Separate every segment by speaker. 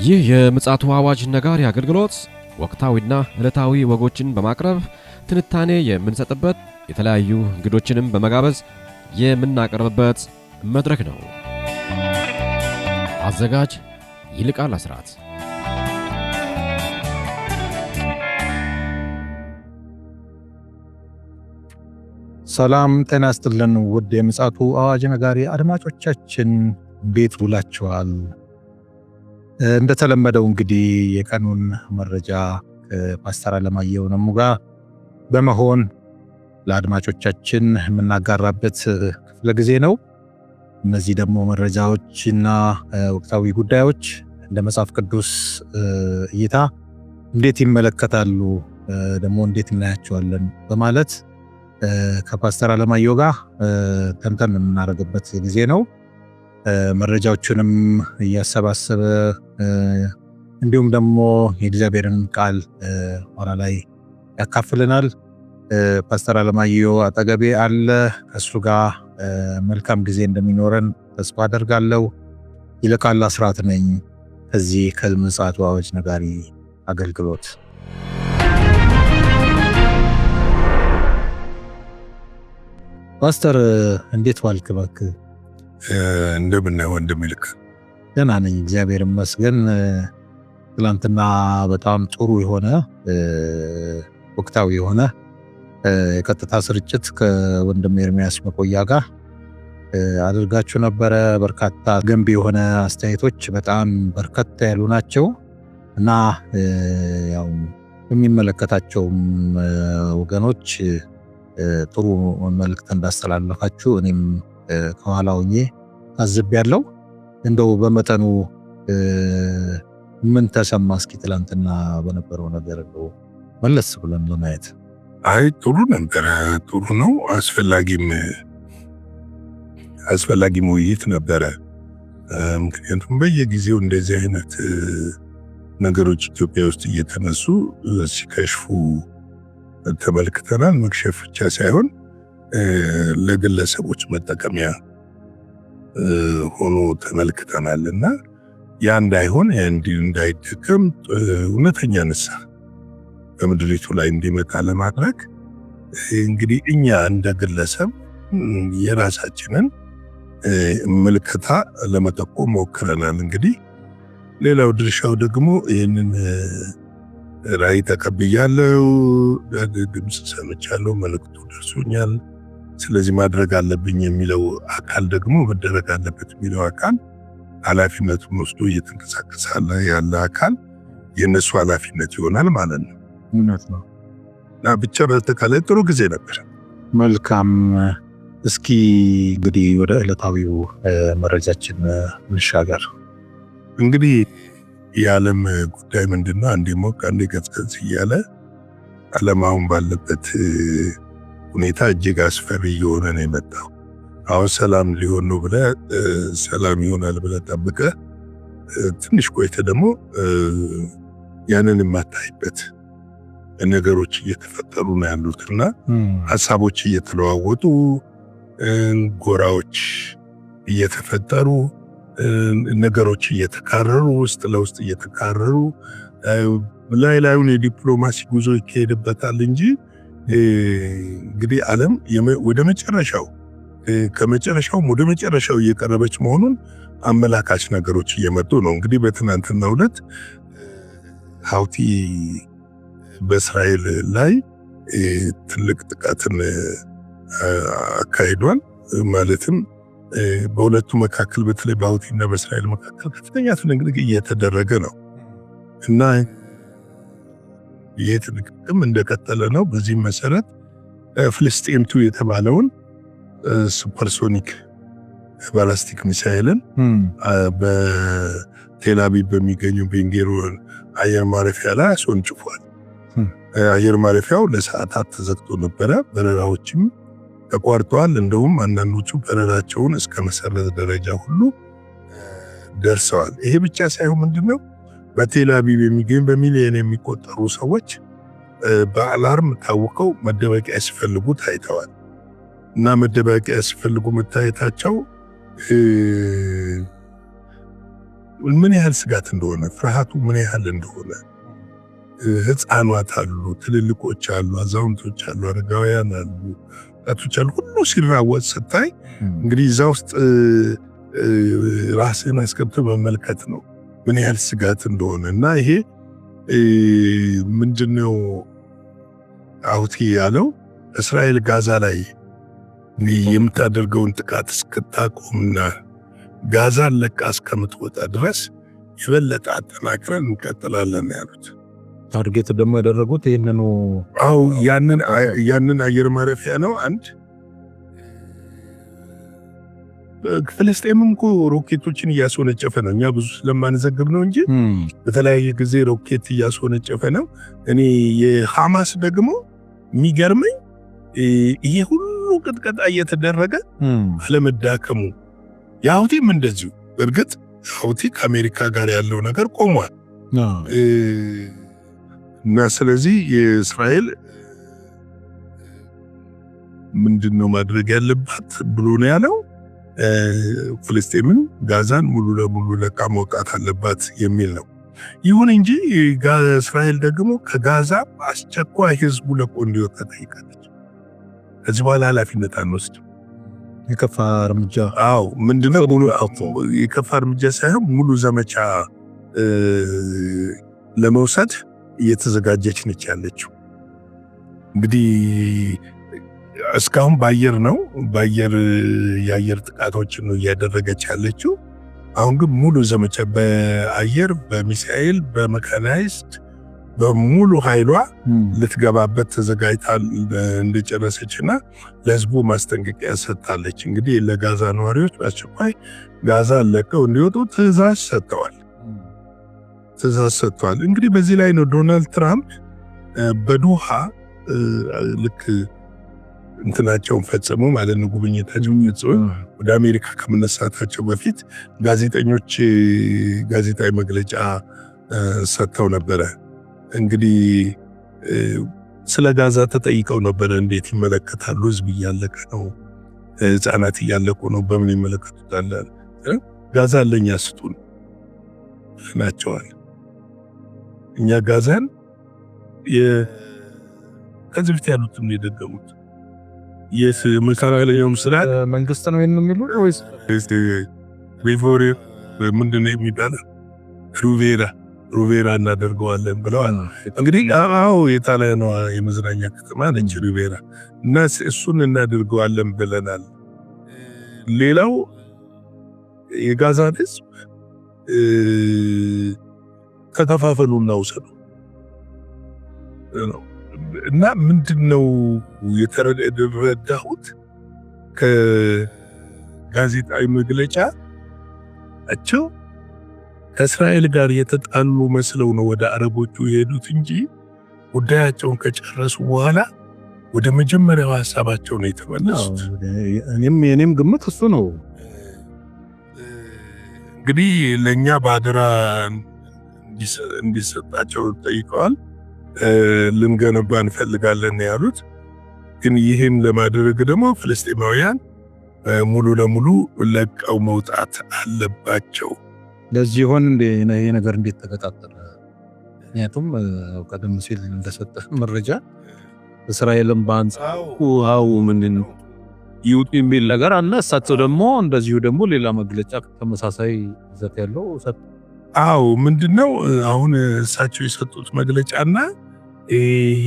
Speaker 1: ይህ የምጽአቱ አዋጅ ነጋሪ አገልግሎት ወቅታዊና ዕለታዊ ወጎችን በማቅረብ ትንታኔ የምንሰጥበት የተለያዩ እንግዶችንም በመጋበዝ የምናቀርብበት መድረክ ነው። አዘጋጅ ይልቃል አስራት።
Speaker 2: ሰላም ጤና ይስጥልን ውድ የምጽአቱ አዋጅ ነጋሪ አድማጮቻችን ቤት ውላችኋል። እንደተለመደው እንግዲህ የቀኑን መረጃ ከፓስተር አለማየሁ ነሙ ጋር በመሆን ለአድማጮቻችን የምናጋራበት ክፍለ ጊዜ ነው። እነዚህ ደግሞ መረጃዎችና ወቅታዊ ጉዳዮች እንደ መጽሐፍ ቅዱስ እይታ እንዴት ይመለከታሉ፣ ደግሞ እንዴት እናያቸዋለን በማለት ከፓስተር አለማየሁ ጋር ተንተን የምናደርግበት ጊዜ ነው። መረጃዎቹንም እያሰባሰበ እንዲሁም ደግሞ የእግዚአብሔርን ቃል ኋላ ላይ ያካፍልናል። ፓስተር አለማየሁ አጠገቤ አለ። ከሱ ጋር መልካም ጊዜ እንደሚኖረን ተስፋ አደርጋለሁ። ይልቃል አስራት ነኝ ከዚህ ከምጽአቱ አዋጅ ነጋሪ አገልግሎት። ፓስተር እንዴት ዋልክ? እባክህ
Speaker 3: እንደምን ወንድም ይልቅ?
Speaker 2: ደህና ነኝ እግዚአብሔር ይመስገን። ትላንትና በጣም ጥሩ የሆነ ወቅታዊ የሆነ የቀጥታ ስርጭት ከወንድም ኤርሚያስ መቆያ ጋር አድርጋችሁ ነበረ። በርካታ ገንቢ የሆነ አስተያየቶች በጣም በርከት ያሉ ናቸው እና ያው የሚመለከታቸውም ወገኖች ጥሩ መልእክት እንዳስተላለፋችሁ እኔም ከኋላ ሆኜ አዝቤያለሁ። እንደው በመጠኑ ምን ተሰማ? እስኪ ትላንትና በነበረው ነገር ነው መለስ ብለን ለማየት።
Speaker 3: አይ ጥሩ ነበር፣ ጥሩ ነው። አስፈላጊም ውይይት ነበረ። ምክንያቱም በየጊዜው እንደዚህ አይነት ነገሮች ኢትዮጵያ ውስጥ እየተነሱ ሲከሽፉ ተመልክተናል። መክሸፍ ብቻ ሳይሆን ለግለሰቦች መጠቀሚያ ሆኖ ተመልክተናል እና ያ እንዳይሆን እንዳይደገም እውነተኛ ንስሐ በምድሪቱ ላይ እንዲመጣ ለማድረግ እንግዲህ እኛ እንደ ግለሰብ የራሳችንን ምልከታ ለመጠቆም ሞክረናል። እንግዲህ ሌላው ድርሻው ደግሞ ይህንን ራእይ ተቀብያለሁ፣ ድምፅ ሰምቻለሁ፣ መልእክቱ ደርሶኛል፣ ስለዚህ ማድረግ አለብኝ የሚለው አካል ደግሞ መደረግ አለበት የሚለው አካል ኃላፊነቱን ወስዶ እየተንቀሳቀሰ ያለ አካል የነሱ ኃላፊነት ይሆናል ማለት ነው።
Speaker 2: እውነት ነው
Speaker 3: እና ብቻ በተካለ ጥሩ ጊዜ ነበር።
Speaker 2: መልካም። እስኪ እንግዲህ ወደ ዕለታዊው መረጃችን እንሻገር።
Speaker 3: እንግዲህ የዓለም ጉዳይ ምንድነው? አንዴ ሞቅ አንዴ ቀዝቀዝ እያለ ዓለም አሁን ባለበት ሁኔታ እጅግ አስፈሪ እየሆነ ነው የመጣው። አሁን ሰላም ሊሆን ነው ብለህ ሰላም ይሆናል ብለህ ጠብቀህ ትንሽ ቆይተህ ደግሞ ያንን የማታይበት ነገሮች እየተፈጠሩ ነው ያሉትና ሀሳቦች እየተለዋወጡ ጎራዎች እየተፈጠሩ ነገሮች እየተካረሩ ውስጥ ለውስጥ እየተካረሩ ላዩን የዲፕሎማሲ ጉዞ ይካሄድበታል እንጂ እንግዲህ ዓለም ወደ መጨረሻው ከመጨረሻው ወደ መጨረሻው እየቀረበች መሆኑን አመላካች ነገሮች እየመጡ ነው። እንግዲህ በትናንትናው ዕለት ሀውቲ በእስራኤል ላይ ትልቅ ጥቃትን አካሂዷል። ማለትም በሁለቱ መካከል በተለይ በሀውቲና በእስራኤል መካከል ከፍተኛ ትንቅንቅ እየተደረገ ነው እና ይህ ትንቅንቅም እንደቀጠለ ነው። በዚህም መሰረት ፍልስጤም 2 የተባለውን ሱፐርሶኒክ ባላስቲክ ሚሳኤልን በቴል አቪቭ በሚገኘው ቤንጉሪዮን አየር ማረፊያ ላይ አስወንጭፏል። አየር ማረፊያው ለሰዓታት ተዘግቶ ነበረ። በረራዎችም ተቋርጠዋል። እንደውም አንዳንዶቹ በረራቸውን እስከ መሰረዝ ደረጃ ሁሉ ደርሰዋል። ይሄ ብቻ ሳይሆን ምንድነው በቴል አቪቭ የሚገኙ በሚሊዮን የሚቆጠሩ ሰዎች በአላርም ታውቀው መደበቂያ ሲፈልጉ ታይተዋል እና መደበቂያ ሲፈልጉ መታየታቸው ምን ያህል ስጋት እንደሆነ ፍርሃቱ ምን ያህል እንደሆነ ህፃናት አሉ፣ ትልልቆች አሉ፣ አዛውንቶች አሉ፣ አረጋውያን አሉ፣ ወጣቶች አሉ። ሁሉ ሲራወጥ ስታይ እንግዲህ እዛ ውስጥ ራስህን አስገብተህ መመልከት ነው ምን ያህል ስጋት እንደሆነ እና ይሄ ምንድነው አውቲ ያለው እስራኤል ጋዛ ላይ የምታደርገውን ጥቃት እስክታቆምና ጋዛን ለቃ እስከምትወጣ ድረስ የበለጠ አጠናክረን እንቀጥላለን ያሉት።
Speaker 2: ታርጌት ደግሞ ያደረጉት ይሄንኑ
Speaker 3: ያንን አየር ማረፊያ ነው። አንድ ፍልስጤምም እኮ ሮኬቶችን እያስወነጨፈ ነው። እኛ ብዙ ስለማንዘግብ ነው እንጂ በተለያየ ጊዜ ሮኬት እያስወነጨፈ ነው። እኔ የሐማስ ደግሞ የሚገርመኝ ይሄ ሁሉ ቅጥቀጣ እየተደረገ አለመዳከሙ፣ የሁቲም እንደዚሁ። እርግጥ ሁቲ ከአሜሪካ ጋር ያለው ነገር ቆሟል እና ስለዚህ የእስራኤል ምንድነው ማድረግ ያለባት ብሎ ነው ያለው፣ ፍልስጤምን ጋዛን ሙሉ ለሙሉ ለቃ መውጣት አለባት የሚል ነው። ይሁን እንጂ እስራኤል ደግሞ ከጋዛ አስቸኳይ ህዝቡ ለቆ እንዲወጣ ጠይቃለች። ከዚህ በኋላ ኃላፊነት አንወስድም።
Speaker 2: የከፋ እርምጃ
Speaker 3: ምንድነው የከፋ እርምጃ ሳይሆን ሙሉ ዘመቻ ለመውሰድ እየተዘጋጀች ነች ያለችው። እንግዲህ እስካሁን በአየር ነው የአየር ጥቃቶችን ነው እያደረገች ያለችው። አሁን ግን ሙሉ ዘመቻ በአየር በሚሳኤል በመካናይዝድ በሙሉ ኃይሏ ልትገባበት ተዘጋጅታ እንደጨረሰችና ለህዝቡ ማስጠንቀቂያ ሰጥታለች። እንግዲህ ለጋዛ ነዋሪዎች በአስቸኳይ ጋዛ ለቀው እንዲወጡ ትእዛዝ ሰጥተዋል። እንግዲህ በዚህ ላይ ነው ዶናልድ ትራምፕ በዶሃ ልክ እንትናቸውን ፈጽሞ ማለት ነው ጉብኝታቸውን ፈጽሞ ወደ አሜሪካ ከመነሳታቸው በፊት ጋዜጠኞች ጋዜጣዊ መግለጫ ሰጥተው ነበረ። እንግዲህ ስለ ጋዛ ተጠይቀው ነበረ። እንዴት ይመለከታሉ? ህዝብ እያለቀ ነው፣ ህፃናት እያለቁ ነው፣ በምን ይመለከቱታል? ጋዛ ለኛ ስጡን ናቸዋል። እኛ ጋዛን ከዚህ በፊት ያሉትም የደገሙት የመካከለኛው ምስራቅ
Speaker 2: መንግስት ነው የሚሉት ወይስ
Speaker 3: ምንድነው የሚባለው ሩቬራ እናደርገዋለን ብለዋል። እንግዲህ የጣሊያኗ የመዝናኛ ከተማ ነች ሩቬራ እና እሱን እናደርገዋለን ብለናል። ሌላው የጋዛ ህዝብ ከተፋፈሉና ውሰዱ ነው እና ምንድነው የተረዳሁት ከጋዜጣዊ መግለጫቸው ከእስራኤል ጋር የተጣሉ መስለው ነው ወደ አረቦቹ የሄዱት እንጂ ጉዳያቸውን ከጨረሱ በኋላ ወደ መጀመሪያው ሐሳባቸው ነው የተመለሱት።
Speaker 2: እኔም ግምት እሱ ነው።
Speaker 3: እንግዲህ ለኛ ባድራ እንዲሰጣቸው ጠይቀዋል። ልንገነባ እንፈልጋለን ያሉት ግን ይህን ለማድረግ ደግሞ ፍልስጤማውያን ሙሉ ለሙሉ ለቀው መውጣት አለባቸው።
Speaker 2: ለዚህ ይሆን ይሄ ነገር እንዴት ተቀጣጠለ? ምክንያቱም ቀደም ሲል እንደሰጠ መረጃ እስራኤልም በአንጻሩ ምንድን ይውጡ የሚል ነገር አለ። እሳቸው ደግሞ እንደዚሁ ደግሞ ሌላ መግለጫ ተመሳሳይ ይዘት ያለው ሰጥ
Speaker 3: ምንድነው አሁን እሳቸው የሰጡት መግለጫና ይሄ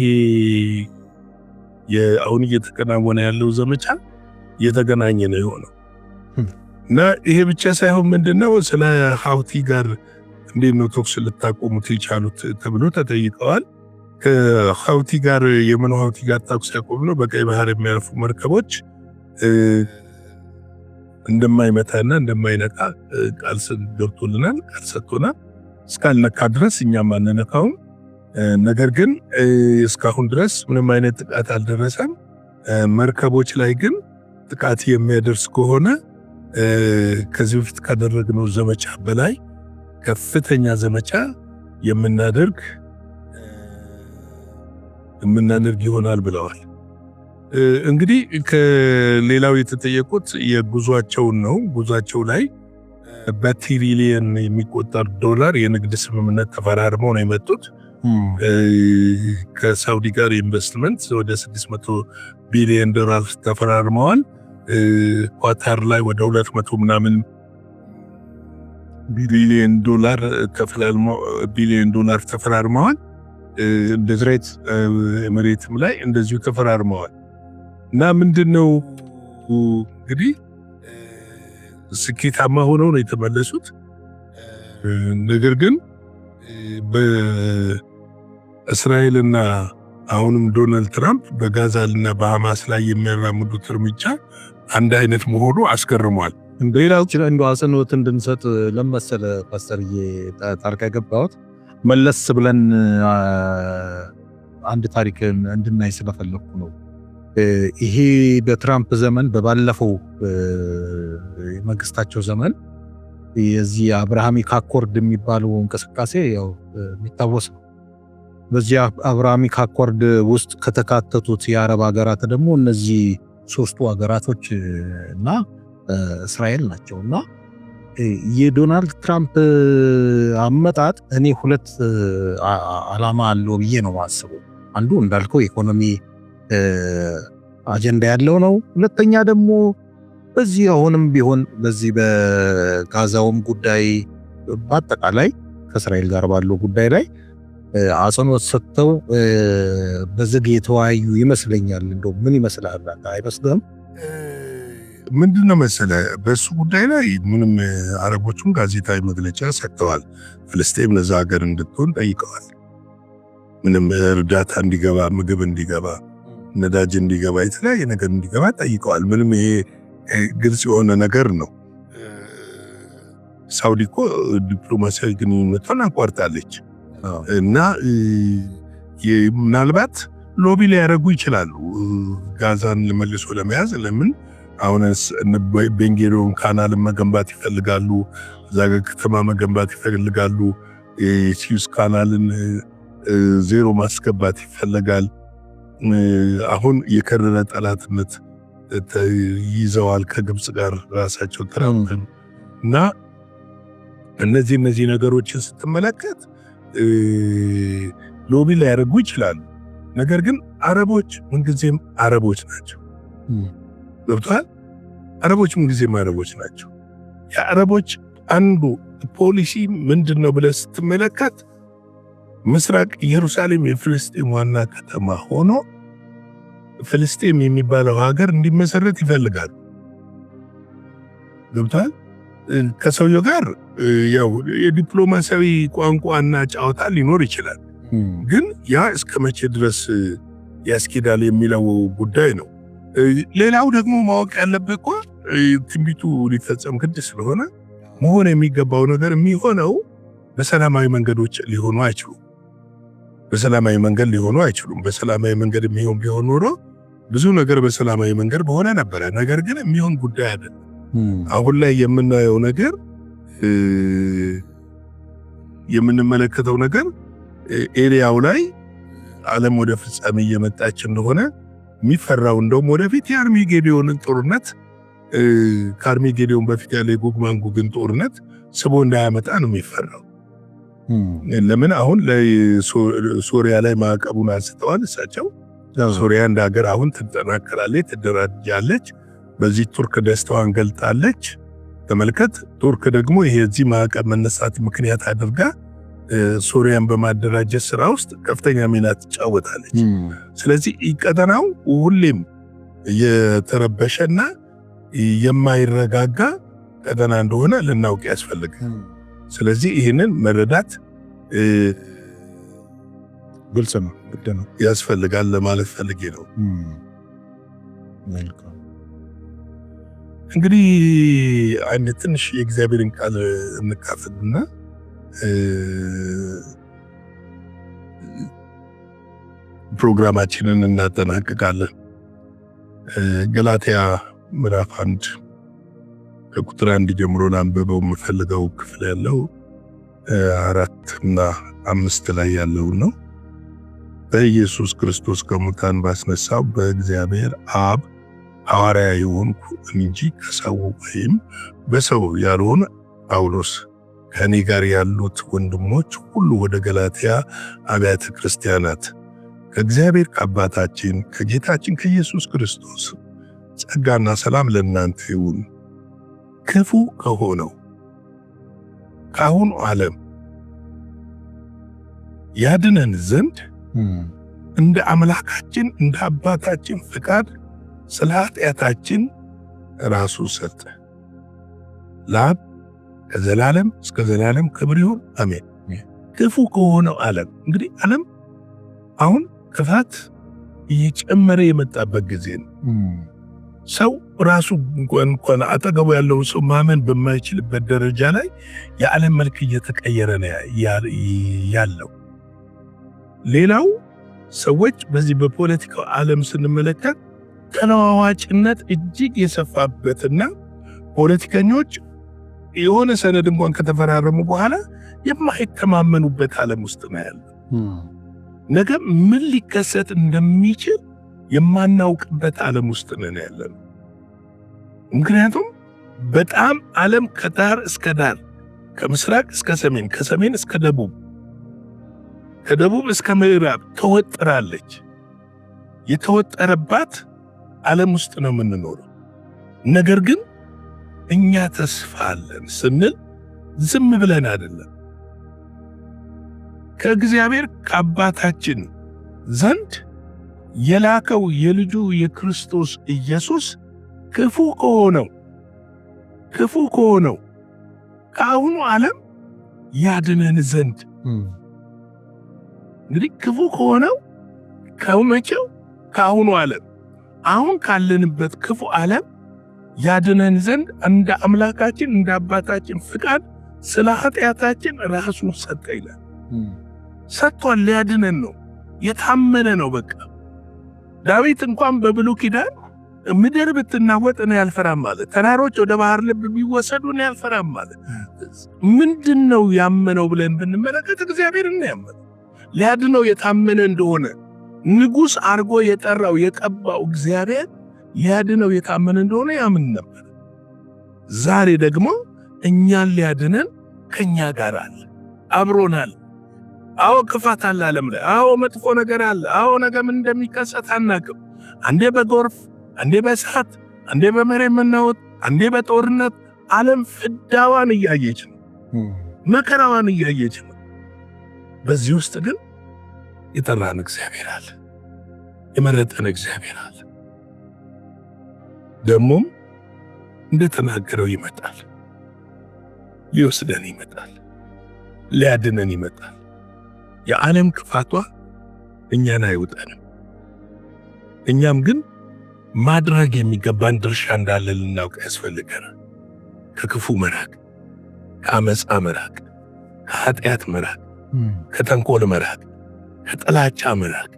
Speaker 3: አሁን እየተከናወነ ያለው ዘመቻ የተገናኘ ነው የሆነው እና ይሄ ብቻ ሳይሆን ምንድነው ስለ ሀውቲ ጋር እንዴት ነው ተኩስ ልታቆሙት የቻሉት ተብሎ ተጠይቀዋል። ከሀውቲ ጋር የመን ሀውቲ ጋር ተኩስ ያቆምነው በቀይ ባህር የሚያልፉ መርከቦች እንደማይመታና እንደማይነካ ቃል ገብቶልናል፣ ቃል ሰጥቶናል። እስካልነካ ድረስ እኛም አንነካውም። ነገር ግን እስካሁን ድረስ ምንም አይነት ጥቃት አልደረሰም። መርከቦች ላይ ግን ጥቃት የሚያደርስ ከሆነ ከዚህ በፊት ካደረግነው ዘመቻ በላይ ከፍተኛ ዘመቻ የምናደርግ ይሆናል ብለዋል። እንግዲህ ከሌላው የተጠየቁት የጉዟቸውን ነው። ጉዟቸው ላይ በትሪሊየን የሚቆጠር ዶላር የንግድ ስምምነት ተፈራርመው ነው የመጡት። ከሳውዲ ጋር ኢንቨስትመንት ወደ 600 ቢሊዮን ዶላር ተፈራርመዋል። ኳታር ላይ ወደ 200 ምናምን ቢሊዮን ዶላር ተፈራርመዋል። እንደዝሬት ኤሚሬትም ላይ እንደዚሁ ተፈራርመዋል። እና ምንድነው እንግዲህ ስኬታማ ሆነው ነው የተመለሱት። ነገር ግን በእስራኤልና አሁንም ዶናልድ ትራምፕ በጋዛና በሐማስ ላይ የሚያራምዱት እርምጃ አንድ አይነት መሆኑ አስገርሟል።
Speaker 2: ሌላው እንደ አጽንኦት እንድንሰጥ ለመሰለ ፓስተርዬ ጣልቃ የገባሁት መለስ ብለን አንድ ታሪክ እንድናይ ስለፈለኩ ነው። ይሄ በትራምፕ ዘመን በባለፈው የመንግስታቸው ዘመን የዚህ አብርሃሚክ አኮርድ የሚባለው እንቅስቃሴ ያው የሚታወስ ነው። በዚህ አብርሃሚክ አኮርድ ውስጥ ከተካተቱት የአረብ ሀገራት ደግሞ እነዚህ ሶስቱ ሀገራቶች እና እስራኤል ናቸውና የዶናልድ ትራምፕ አመጣጥ እኔ ሁለት ዓላማ አለው ብዬ ነው ማስበው። አንዱ እንዳልከው ኢኮኖሚ አጀንዳ ያለው ነው። ሁለተኛ ደግሞ በዚህ አሁንም ቢሆን በዚህ በጋዛውም ጉዳይ በአጠቃላይ ከእስራኤል ጋር ባለው ጉዳይ ላይ አጽንኦት ሰጥተው በዝግ የተወያዩ ይመስለኛል። እንደው ምን ይመስላል? አይመስልም?
Speaker 3: ምንድነው መሰለ በሱ ጉዳይ ላይ ምንም አረቦቹም ጋዜጣዊ መግለጫ ሰጥተዋል። ፍልስጤም ለዛ ሀገር እንድትሆን ጠይቀዋል። ምንም እርዳታ እንዲገባ፣ ምግብ እንዲገባ፣ ነዳጅ እንዲገባ፣ የተለያየ ነገር እንዲገባ ጠይቀዋል። ምንም ይሄ ግልጽ የሆነ ነገር ነው። ሳውዲ እኮ ዲፕሎማሲያዊ ግንኙነቷን አቋርጣለች እና ምናልባት ሎቢ ሊያደርጉ ይችላሉ ጋዛን መልሶ ለመያዝ። ለምን አሁን ቤንጌሪዮን ካናልን መገንባት ይፈልጋሉ፣ እዛ ከተማ መገንባት ይፈልጋሉ። የሲዩስ ካናልን ዜሮ ማስገባት ይፈልጋል። አሁን የከረረ ጠላትነት ይዘዋል ከግብጽ ጋር ራሳቸው ትራምፕ እና እነዚህ ነገሮችን ስትመለከት ሎቢ ላይ ያደርጉ ይችላሉ። ነገር ግን አረቦች ምንጊዜም አረቦች ናቸው። ገብቶሃል? አረቦች ምንጊዜም አረቦች ናቸው። የአረቦች አንዱ ፖሊሲ ምንድነው ብለህ ስትመለከት ምስራቅ ኢየሩሳሌም የፍልስጤም ዋና ከተማ ሆኖ ፍልስጤም የሚባለው ሀገር እንዲመሰረት ይፈልጋሉ። ገብቶሃል? ከሰውየው ጋር ያው የዲፕሎማሲያዊ ቋንቋና ጨዋታ ሊኖር ይችላል። ግን ያ እስከ መቼ ድረስ ያስኬዳል የሚለው ጉዳይ ነው። ሌላው ደግሞ ማወቅ ያለብህ እኮ ትንቢቱ ሊፈጸም ግድ ስለሆነ መሆን የሚገባው ነገር የሚሆነው በሰላማዊ መንገዶች ሊሆኑ አይችሉም። በሰላማዊ መንገድ ሊሆኑ አይችሉም። በሰላማዊ መንገድ የሚሆን ቢሆን ኖሮ ብዙ ነገር በሰላማዊ መንገድ በሆነ ነበረ። ነገር ግን የሚሆን ጉዳይ አይደለም። አሁን ላይ የምናየው ነገር የምንመለከተው ነገር ኤሪያው ላይ ዓለም ወደ ፍጻሜ እየመጣች እንደሆነ የሚፈራው እንደውም ወደፊት የአርሜጌዶንን ጦርነት ከአርሜጌዶን በፊት ያለ የጎግ ማጎግን ጦርነት ስቦ እንዳያመጣ ነው የሚፈራው። ለምን አሁን ለሶሪያ ላይ ማዕቀቡን አንስተዋል እሳቸው። ሶሪያ እንደ ሀገር አሁን ትጠናከራለች፣ ትደራጃለች። በዚህ ቱርክ ደስታዋን ገልጣለች። ተመልከት፣ ቱርክ ደግሞ ይሄ እዚህ ማዕቀብ መነሳት ምክንያት አድርጋ ሶሪያን በማደራጀት ስራ ውስጥ ከፍተኛ ሚና ትጫወታለች። ስለዚህ ቀጠናው ሁሌም የተረበሸና የማይረጋጋ ቀጠና እንደሆነ ልናውቅ ያስፈልጋል። ስለዚህ ይህንን መረዳት
Speaker 2: ግልጽ ነው፣ ግድ ነው፣
Speaker 3: ያስፈልጋል ለማለት ፈልጌ ነው። እንግዲህ አንድ ትንሽ የእግዚአብሔርን ቃል እንካፈልና ፕሮግራማችንን እናጠናቅቃለን። ገላትያ ምዕራፍ 1 ከቁጥር 1 ጀምሮ ላንብበው የምፈልገው ክፍል ያለው 4 እና 5 ላይ ያለው ነው። በኢየሱስ ክርስቶስ ከሙታን ባስነሳው በእግዚአብሔር አብ ሐዋርያ የሆንኩ እንጂ ከሰው ወይም በሰው ያልሆነ ጳውሎስ ከኔ ጋር ያሉት ወንድሞች ሁሉ ወደ ገላትያ አብያተ ክርስቲያናት ከእግዚአብሔር ከአባታችን ከጌታችን ከኢየሱስ ክርስቶስ ጸጋና ሰላም ለእናንተ ይሁን። ክፉ ከሆነው ከአሁኑ ዓለም ያድነን ዘንድ እንደ አምላካችን እንደ አባታችን ፍቃድ ስለ ኃጢአታችን ራሱ ሰጠ። ለአብ ከዘላለም እስከ ዘላለም ክብር ይሁን አሜን። ክፉ ከሆነው ዓለም እንግዲህ ዓለም አሁን ክፋት እየጨመረ የመጣበት ጊዜ ነው። ሰው ራሱ እንኳን አጠገቡ ያለው ሰው ማመን በማይችልበት ደረጃ ላይ የዓለም መልክ እየተቀየረ ነው ያለው። ሌላው ሰዎች በዚህ በፖለቲካው ዓለም ስንመለከት ተለዋዋጭነት እጅግ የሰፋበትና ፖለቲከኞች የሆነ ሰነድ እንኳን ከተፈራረሙ በኋላ የማይተማመኑበት ዓለም ውስጥ ነው ያለው። ነገ ምን ሊከሰት እንደሚችል የማናውቅበት ዓለም ውስጥ ነው ያለው። ምክንያቱም በጣም ዓለም ከዳር እስከ ዳር ከምስራቅ እስከ ሰሜን ከሰሜን እስከ ደቡብ ከደቡብ እስከ ምዕራብ ተወጥራለች። የተወጠረባት ዓለም ውስጥ ነው የምንኖረው። ነገር ግን እኛ ተስፋ አለን ስንል ዝም ብለን አይደለም። ከእግዚአብሔር ከአባታችን ዘንድ የላከው የልጁ የክርስቶስ ኢየሱስ ክፉ ከሆነው ከአሁኑ ዓለም ያድነን ዘንድ እንግዲህ ክፉ ከሆነው ከመቼው ከአሁኑ ዓለም አሁን ካለንበት ክፉ ዓለም ያድነን ዘንድ እንደ አምላካችን እንደ አባታችን ፍቃድ ስለ ኃጢአታችን ራሱን ሰጠ ይላል። ሰጥቷል። ሊያድነን ነው። የታመነ ነው። በቃ ዳዊት እንኳን በብሉይ ኪዳን ምድር ብትናወጥ እኔ አልፈራም ማለት፣ ተራሮች ወደ ባህር ልብ ቢወሰዱ እኔ አልፈራም ማለት ምንድነው ያመነው ብለን ብንመለከት እግዚአብሔር ነው ያመነው። ሊያድነው የታመነ እንደሆነ ንጉሥ አርጎ የጠራው የቀባው እግዚአብሔር ሊያድነው የታመነ እንደሆነ ያምን ነበር። ዛሬ ደግሞ እኛን ሊያድነን ከኛ ጋር አለ፣ አብሮናል። አዎ ክፋት አለ ዓለም ላይ። አዎ መጥፎ ነገር አለ። አዎ ነገ ምን እንደሚከሰት አናውቅም። አንዴ በጎርፍ፣ አንዴ በእሳት፣ አንዴ በመሬት መናወጥ፣ አንዴ በጦርነት ዓለም ፍዳዋን እያየች ነው፣ መከራዋን እያየች ነው። በዚህ ውስጥ ግን የጠራን እግዚአብሔር አለ፣ የመረጠን እግዚአብሔር አለ። ደግሞም እንደተናገረው ይመጣል፣ ሊወስደን ይመጣል፣ ሊያድነን ይመጣል። የዓለም ክፋቷ እኛን አይውጠንም። እኛም ግን ማድረግ የሚገባን ድርሻ እንዳለ ልናውቅ ያስፈልገናል። ከክፉ መራቅ፣ ከአመፃ መራቅ፣ ከኃጢአት መራቅ፣ ከተንኮል መራቅ፣ ከጥላቻ መራቅ፣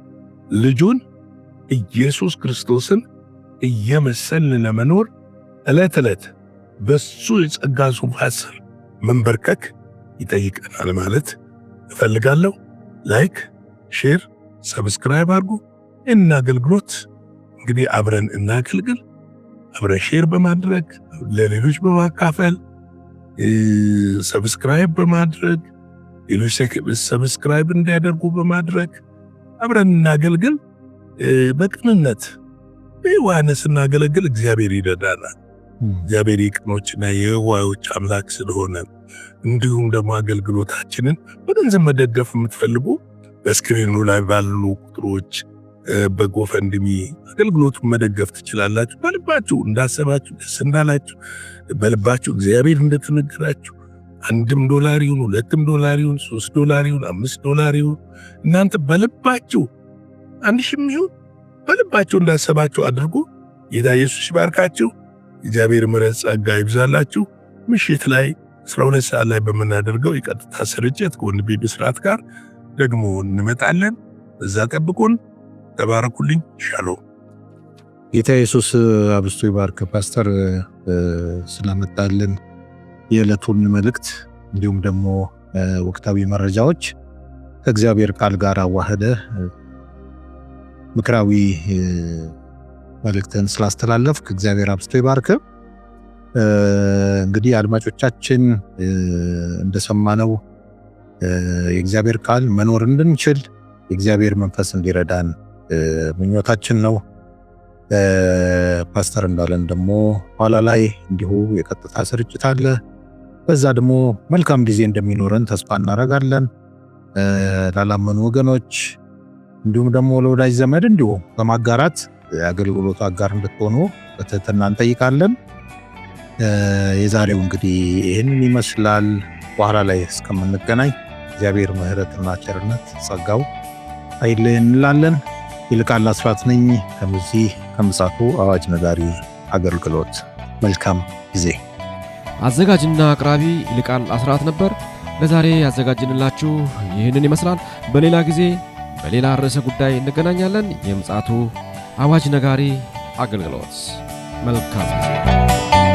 Speaker 3: ልጁን ኢየሱስ ክርስቶስን እየመሰልን ለመኖር ዕለት ዕለት በሱ የጸጋ ዙፋን ስር መንበርከክ ይጠይቀናል ማለት እፈልጋለሁ። ላይክ፣ ሼር፣ ሰብስክራይብ አድርጉ። እና አገልግሎት እንግዲህ አብረን እናገልግል። አብረን ሼር በማድረግ ለሌሎች በማካፈል ሰብስክራይብ በማድረግ ሌሎች ሰብስክራይብ እንዲያደርጉ በማድረግ አብረን እናገልግል። በቅንነት በዋነስ እናገለግል። እግዚአብሔር ይረዳናል። እግዚአብሔር የቅኖችና የዋዮች አምላክ ስለሆነ እንዲሁም ደግሞ አገልግሎታችንን በገንዘብ መደገፍ የምትፈልጉ በስክሪኑ ላይ ባሉ ቁጥሮች በጎፈንድሚ አገልግሎቱን መደገፍ ትችላላችሁ። በልባችሁ እንዳሰባችሁ ደስ እንዳላችሁ በልባችሁ እግዚአብሔር እንደተነገራችሁ $1 ይሁን $2 ይሁን $3 ይሁን $5 ይሁን እናንተ በልባችሁ 1000 ይሁን በልባችሁ እንዳሰባችሁ አድርጉ። ጌታ ኢየሱስ ይባርካችሁ። እግዚአብሔር ምሕረት ጸጋ ይብዛላችሁ። ምሽት ላይ 12 ሰዓት ላይ በመናደርገው የቀጥታ ስርጭት ከወንድሜ ብስራት ጋር ደግሞ እንመጣለን። እዛ ጠብቁን። ተባረኩልኝ። ሻሎም።
Speaker 2: ጌታ ኢየሱስ አብስቶ ይባርክ። ፓስተር ስለመጣልን የዕለቱን መልእክት እንዲሁም ደግሞ ወቅታዊ መረጃዎች ከእግዚአብሔር ቃል ጋር አዋህደ ምክራዊ መልእክትን ስላስተላለፍክ እግዚአብሔር አብስቶ ይባርክ። እንግዲህ አድማጮቻችን እንደሰማነው የእግዚአብሔር ቃል መኖር እንድንችል የእግዚአብሔር መንፈስ እንዲረዳን ምኞታችን ነው። ፓስተር እንዳለን ደግሞ ኋላ ላይ እንዲሁ የቀጥታ ስርጭት አለ። በዛ ደግሞ መልካም ጊዜ እንደሚኖረን ተስፋ እናደርጋለን። ላላመኑ ወገኖች እንዲሁም ደግሞ ለወዳጅ ዘመድ እንዲሁ በማጋራት የአገልግሎቱ አጋር እንድትሆኑ በትህትና እንጠይቃለን። የዛሬው እንግዲህ ይህንን ይመስላል። በኋላ ላይ እስከምንገናኝ እግዚአብሔር ምሕረትና ቸርነት ጸጋው አይለየን እንላለን። ይልቃል አስራት ነኝ ከዚህ ከምፅዓቱ አዋጅ ነጋሪ አገልግሎት። መልካም ጊዜ።
Speaker 1: አዘጋጅና አቅራቢ ይልቃል አስራት ነበር። ለዛሬ ያዘጋጅንላችሁ ይህንን ይመስላል። በሌላ ጊዜ በሌላ ርዕሰ ጉዳይ እንገናኛለን። የምፅዓቱ አዋጅ ነጋሪ አገልግሎት። መልካም ጊዜ።